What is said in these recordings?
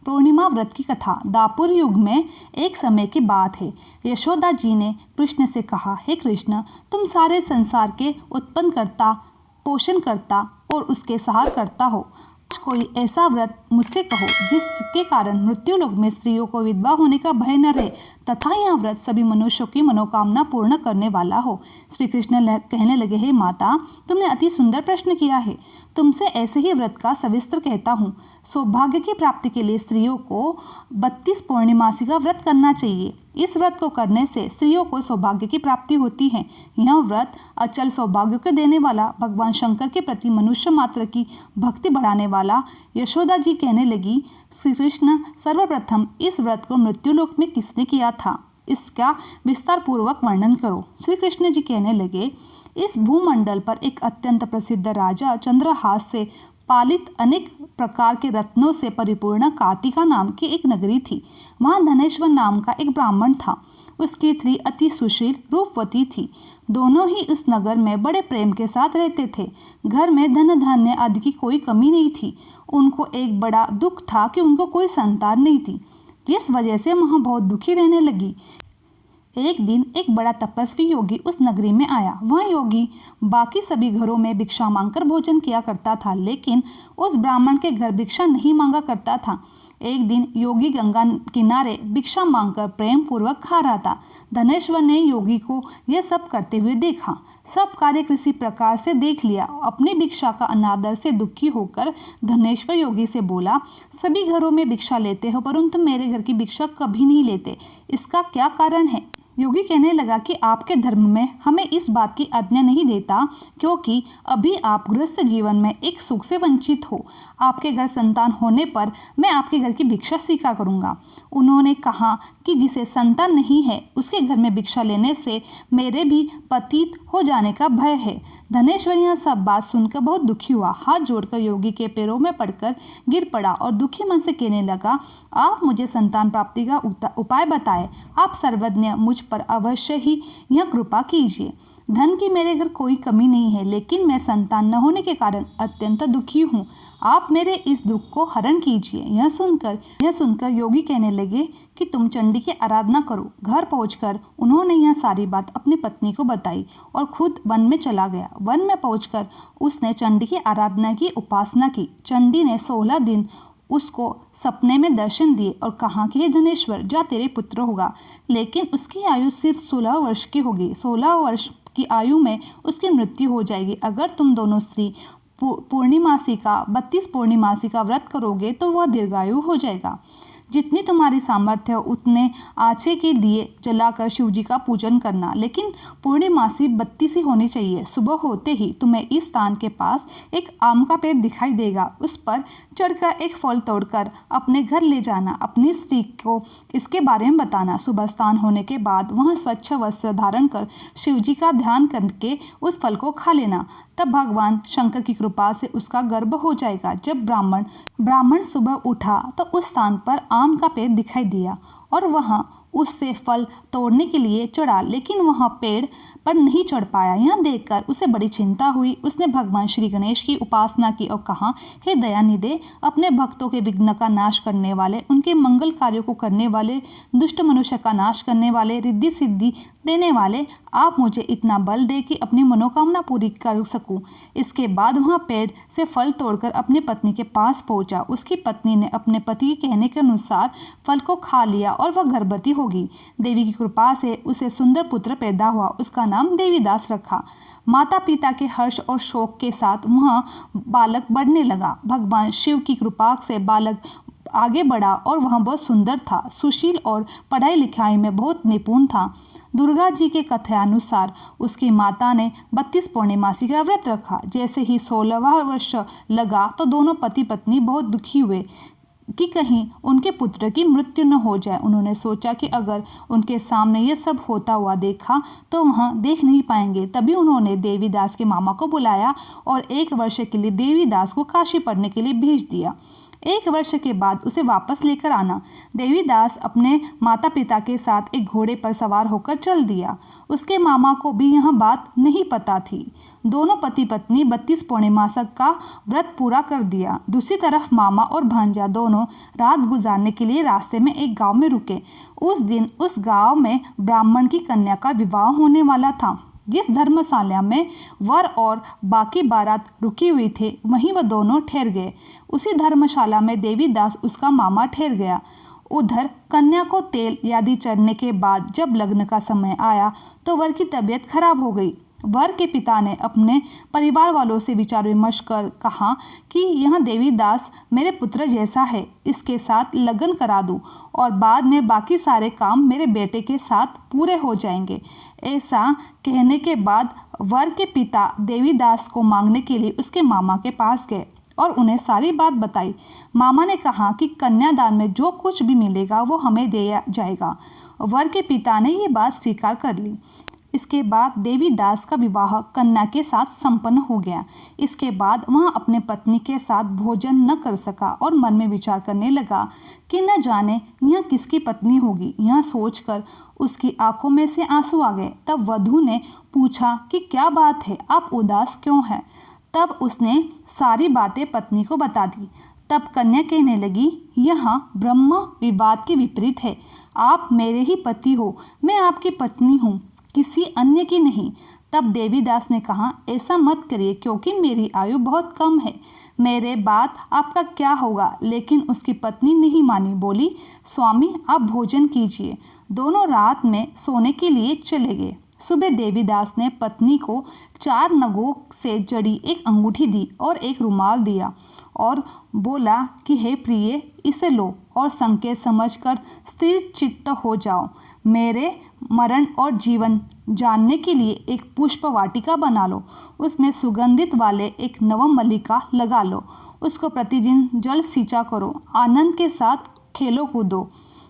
पूर्णिमा व्रत की कथा। दापुर युग में एक समय की बात है। यशोदा जी ने कृष्ण से कहा, हे कृष्ण, तुम सारे संसार के उत्पन्न करता, पोषण करता और उसके सहार करता हो। कोई ऐसा व्रत मुझसे कहो जिसके कारण मृत्यु लोक में स्त्रियों को विधवा होने का भय न रहे तथा यह व्रत सभी मनुष्यों की मनोकामना पूर्ण करने वाला हो। श्री कृष्ण कहने लगे, हे माता, तुमने अति सुंदर प्रश्न किया है। तुमसे ऐसे ही व्रत का सविस्तर कहता हूँ। सौभाग्य की प्राप्ति के लिए स्त्रियों को 32 पूर्णिमासी का व्रत करना चाहिए। इस व्रत को करने से स्त्रियों को सौभाग्य की प्राप्ति होती है। यह व्रत अचल सौभाग्य को देने वाला, भगवान शंकर के प्रति मनुष्य मात्र की भक्ति बढ़ाने वाला। यशोदा जी कहने लगी, श्री कृष्ण, सर्वप्रथम इस व्रत को मृत्युलोक में किसने किया था, इसका विस्तार पूर्वक वर्णन करो। श्री कृष्ण जी कहने लगे, इस भूमंडल पर एक अत्यंत प्रसिद्ध राजा चंद्रहास से पालित अनेक प्रकार के रत्नों से परिपूर्ण कार्तिका नाम की एक नगरी थी। वहाँ धनेश्वर नाम का एक ब्राह्मण था। उसकी स्त्री अति सुशील रूपवती थी। दोनों ही उस नगर में बड़े प्रेम के साथ रहते थे। घर में धन धान्य आदि की कोई कमी नहीं थी। उनको एक बड़ा दुख था कि उनको कोई संतान नहीं थी, जिस वजह से वहाँ बहुत दुखी रहने लगी। एक दिन एक बड़ा तपस्वी योगी उस नगरी में आया। वह योगी बाकी सभी घरों में भिक्षा मांगकर भोजन किया करता था, लेकिन उस ब्राह्मण के घर भिक्षा नहीं मांगा करता था। एक दिन योगी गंगा किनारे भिक्षा मांगकर प्रेम पूर्वक खा रहा था। धनेश्वर ने योगी को यह सब करते हुए देखा। सब कार्य किसी प्रकार से देख लिया। अपनी भिक्षा का अनादर से दुखी होकर धनेश्वर योगी से बोला, सभी घरों में भिक्षा लेते हो परंतु मेरे घर की भिक्षा कभी नहीं लेते, इसका क्या कारण है? योगी कहने लगा कि आपके धर्म में हमें इस बात की आज्ञा नहीं देता, क्योंकि अभी आप गृहस्थ जीवन में एक सुख से वंचित हो। आपके घर संतान होने पर मैं आपके घर की भिक्षा स्वीकार करूंगा। उन्होंने कहा कि जिसे संतान नहीं है उसके घर में भिक्षा लेने से मेरे भी पतित हो जाने का भय है। धनेश्वर यह सब बात सुनकर बहुत दुखी हुआ। हाथ जोड़कर योगी के पैरों में पड़कर गिर पड़ा और दुखी मन से कहने लगा, आप मुझे संतान प्राप्ति का उपाय बताए। आप सर्वज्ञ, मुझ पर अवश्य ही यह कृपा कीजिए। धन की मेरे घर कोई कमी नहीं है, लेकिन मैं संतान न होने के कारण अत्यंत दुखी हूँ। आप मेरे इस दुख को हरण कीजिए। यह सुनकर योगी कहने लगे कि तुम चंडी की आराधना करो। घर पहुंचकर उन्होंने यह सारी बात अपनी पत्नी को बताई और खुद वन में चला गया। वन में पहुंचकर उसने चंडी की आराधना की, उपासना की। चंडी ने 16 दिन उसको सपने में दर्शन दिए और कहा कि हे धनेश्वर, जा तेरे पुत्र होगा। लेकिन उसकी आयु सिर्फ 16 वर्ष की होगी। 16 वर्ष की आयु में उसकी मृत्यु हो जाएगी। अगर तुम दोनों स्त्री पूर्णिमासी का 32 पूर्णिमासी का व्रत करोगे तो वह दीर्घायु हो जाएगा। जितनी तुम्हारी सामर्थ्य हो उतने आचे के दिए जलाकर शिव जी का पूजन करना, लेकिन पूर्णिमासी 32 ही होनी चाहिए। सुबह होते ही तुम्हें इस स्थान के पास एक आम का पेड़ दिखाई देगा। उस पर चढ़कर एक फल तोड़कर अपने घर ले जाना। अपनी स्त्री को इसके बारे में बताना। सुबह स्नान होने के बाद वहाँ स्वच्छ वस्त्र धारण कर शिव जी का ध्यान करके उस फल को खा लेना। तब भगवान शंकर की कृपा से उसका गर्भ हो जाएगा। जब ब्राह्मण सुबह उठा तो उस स्थान पर आम का पेड़ दिखाई दिया और वहाँ उससे फल तोड़ने के लिए चढ़ा, लेकिन वहाँ पेड़ पर नहीं चढ़ पाया। यह देखकर उसे बड़ी चिंता हुई। उसने भगवान श्री गणेश की उपासना की और कहा, हे दयानिधे, अपने भक्तों के विघ्न का नाश करने वाले, उनके मंगल कार्यों को करने वाले, दुष्ट मनुष्य का नाश करने वाले, रिद्धि सिद्धि देने वाले, आप मुझे इतना बल दे कि अपनी मनोकामना पूरी कर सकूं। इसके बाद वहाँ पेड़ से फल तोड़कर अपनी पत्नी के पास पहुंचा। उसकी पत्नी ने अपने पति के कहने के अनुसार फल को खा लिया और वह गर्भवती होगी। देवी की कृपा से उसे सुंदर पुत्र पैदा हुआ। उसका नाम देवीदास रखा। माता पिता के हर्ष और शोक के साथ वह बालक बढ़ने लगा। भगवान शिव की कृपा से बालक आगे बढ़ा और वह बहुत सुंदर था, सुशील और पढ़ाई लिखाई में बहुत निपुण था। दुर्गा जी के कथनानुसार उसकी माता ने 32 पूर्णिमासी का व्रत रखा। जैसे ही 16वां वर्ष लगा तो दोनों पति पत्नी बहुत दुखी हुए कि कहीं उनके पुत्र की मृत्यु न हो जाए। उन्होंने सोचा कि अगर उनके सामने ये सब होता हुआ देखा तो वहाँ देख नहीं पाएंगे। तभी उन्होंने देवीदास के मामा को बुलाया और 1 वर्ष के लिए देवीदास को काशी पढ़ने के लिए भेज दिया। 1 वर्ष के बाद उसे वापस लेकर आना। देवीदास अपने माता पिता के साथ एक घोड़े पर सवार होकर चल दिया। उसके मामा को भी यह बात नहीं पता थी। दोनों पति पत्नी 32 पौर्णिमासक का व्रत पूरा कर दिया। दूसरी तरफ मामा और भांजा दोनों रात गुजारने के लिए रास्ते में एक गांव में रुके। उस दिन उस गांव में ब्राह्मण की कन्या का विवाह होने वाला था। जिस धर्मशाला में वर और बाकी बारात रुकी हुई थे वहीं वह दोनों ठहर गए। उसी धर्मशाला में देवीदास उसका मामा ठहर गया। उधर कन्या को तेल आदि चढ़ने के बाद जब लग्न का समय आया तो वर की तबीयत खराब हो गई। वर के पिता ने अपने परिवार वालों से विचार विमर्श कर कहा कि यह देवीदास मेरे पुत्र जैसा है, इसके साथ लगन करा दूं और बाद में बाकी सारे काम मेरे बेटे के साथ पूरे हो जाएंगे। ऐसा कहने के बाद वर के पिता देवीदास को मांगने के लिए उसके मामा के पास गए और उन्हें सारी बात बताई। मामा ने कहा कि कन्यादान में जो कुछ भी मिलेगा वो हमें दिया जाएगा। वर के पिता ने ये बात स्वीकार कर ली। इसके बाद देवीदास का विवाह कन्या के साथ संपन्न हो गया। इसके बाद वह अपने पत्नी के साथ भोजन न कर सका और मन में विचार करने लगा कि न जाने यह किसकी पत्नी होगी। यह सोचकर उसकी आंखों में से आंसू आ गए। तब वधू ने पूछा कि क्या बात है, आप उदास क्यों हैं? तब उसने सारी बातें पत्नी को बता दी। तब कन्या कहने लगी, यह ब्रह्म विवाद के विपरीत है। आप मेरे ही पति हो, मैं आपकी पत्नी हूँ, किसी अन्य की नहीं। तब देवीदास ने कहा, ऐसा मत करिए क्योंकि मेरी आयु बहुत कम है, मेरे बाद आपका क्या होगा। लेकिन उसकी पत्नी नहीं मानी, बोली, स्वामी आप भोजन कीजिए। दोनों रात में सोने के लिए चले गए। सुबह देवीदास ने पत्नी को 4 नगों से जड़ी एक अंगूठी दी और एक रुमाल दिया और बोला कि हे प्रिय, इसे लो और संकेत समझकर स्थिर चित्त हो जाओ। मेरे मरण और जीवन जानने के लिए एक पुष्प वाटिका बना लो, उसमें सुगंधित वाले एक नवमल्लिका लगा लो, उसको प्रतिदिन जल सींचा करो, आनंद के साथ खेलो कूदो।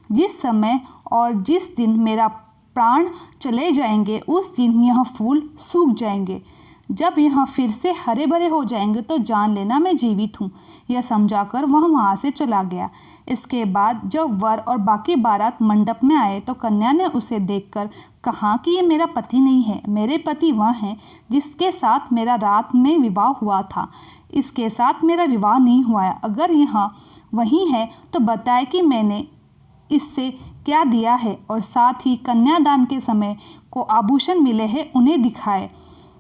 जिस समय और जिस दिन मेरा प्राण चले जाएंगे उस दिन यह फूल सूख जाएंगे। जब यह फिर से हरे भरे हो जाएंगे तो जान लेना मैं जीवित हूँ। यह समझाकर वह वहाँ से चला गया। इसके बाद जब वर और बाकी बारात मंडप में आए तो कन्या ने उसे देखकर कहा कि ये मेरा पति नहीं है, मेरे पति वह हैं जिसके साथ मेरा रात में विवाह हुआ था। इसके साथ मेरा विवाह नहीं हुआ है। अगर यह वही है तो बताए कि मैंने इससे क्या दिया है और साथ ही कन्यादान के समय को आभूषण मिले हैं उन्हें दिखाए।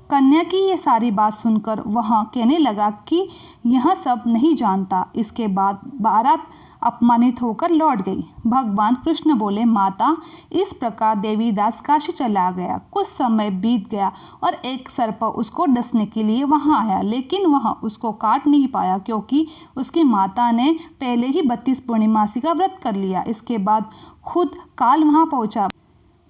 कन्या की ये सारी बात सुनकर वह कहने लगा कि यह सब नहीं जानता। इसके बाद बारात अपमानित होकर लौट गई। भगवान कृष्ण बोले, माता, इस प्रकार देवीदास काशी चला गया। कुछ समय बीत गया और एक सर्प उसको डसने के लिए वहां आया, लेकिन वह उसको काट नहीं पाया क्योंकि उसकी माता ने पहले ही 32 पूर्णिमासी का व्रत कर लिया। इसके बाद खुद काल वहां पहुंचा।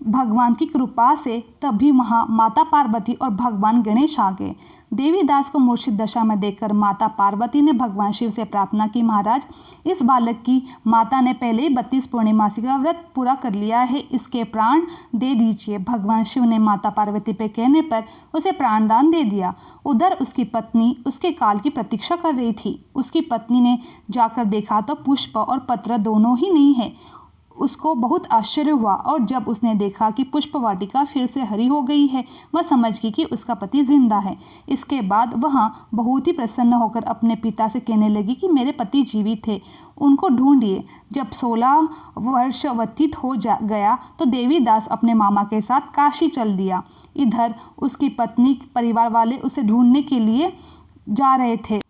भगवान की कृपा से तभी वहाँ माता पार्वती और भगवान गणेश आ गए। देवीदास को मूर्छित दशा में देखकर माता पार्वती ने भगवान शिव से प्रार्थना की, महाराज, इस बालक की माता ने पहले ही 32 पूर्णिमासी का व्रत पूरा कर लिया है, इसके प्राण दे दीजिए। भगवान शिव ने माता पार्वती पे कहने पर उसे प्राणदान दे दिया। उधर उसकी पत्नी उसके काल की प्रतीक्षा कर रही थी। उसकी पत्नी ने जाकर देखा तो पुष्प और पत्र दोनों ही नहीं है। उसको बहुत आश्चर्य हुआ और जब उसने देखा कि पुष्प वाटिका फिर से हरी हो गई है, वह समझ गई कि उसका पति जिंदा है। इसके बाद वह बहुत ही प्रसन्न होकर अपने पिता से कहने लगी कि मेरे पति जीवित थे, उनको ढूंढिए। जब 16 वर्ष व्यतीत हो गया तो देवीदास अपने मामा के साथ काशी चल दिया। इधर उसकी पत्नी परिवार वाले उसे ढूंढने के लिए जा रहे थे।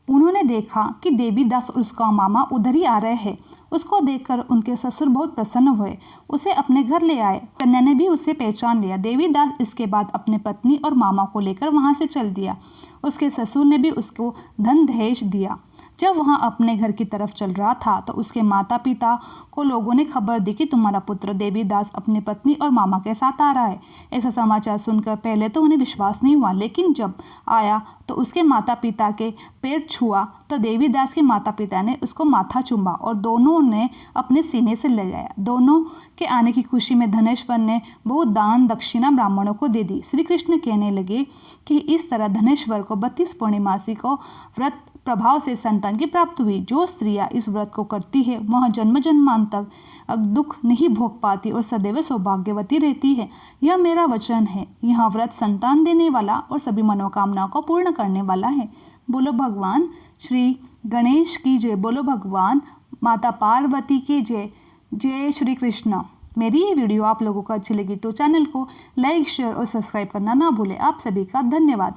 उन्होंने देखा कि देवीदास और उसका मामा उधर ही आ रहे हैं। उसको देखकर उनके ससुर बहुत प्रसन्न हुए, उसे अपने घर ले आए। कन्या ने भी उसे पहचान लिया। देवीदास इसके बाद अपने पत्नी और मामा को लेकर वहां से चल दिया। उसके ससुर ने भी उसको धन दहेज दिया। जब वह अपने घर की तरफ चल रहा था तो उसके माता पिता को लोगों ने खबर दी कि तुम्हारा पुत्र देवीदास अपनी पत्नी और मामा के साथ आ रहा है। ऐसा समाचार सुनकर पहले तो उन्हें विश्वास नहीं हुआ, लेकिन जब आया तो उसके माता पिता के पैर छुआ तो देवीदास के माता पिता ने उसको माथा चूमा और दोनों ने अपने सीने से लगाया। दोनों के आने की खुशी में धनेश्वर ने बहुत दान दक्षिणा ब्राह्मणों को दे दी। श्री कृष्ण कहने लगे कि इस तरह धनेश्वर को 32 पूर्णिमासी को व्रत प्रभाव से संतान की प्राप्ति हुई। जो स्त्रियां इस व्रत को करती है वह जन्म जन्मांतर दुख नहीं भोग पाती और सदैव सौभाग्यवती रहती है। यह मेरा वचन है। यह व्रत संतान देने वाला और सभी मनोकामनाओं को पूर्ण करने वाला है। बोलो भगवान श्री गणेश की जय। बोलो भगवान माता पार्वती की जय। जय श्री कृष्ण। मेरी ये वीडियो आप लोगों को अच्छी लगी तो चैनल को लाइक शेयर और सब्सक्राइब करना ना भूलें। आप सभी का धन्यवाद।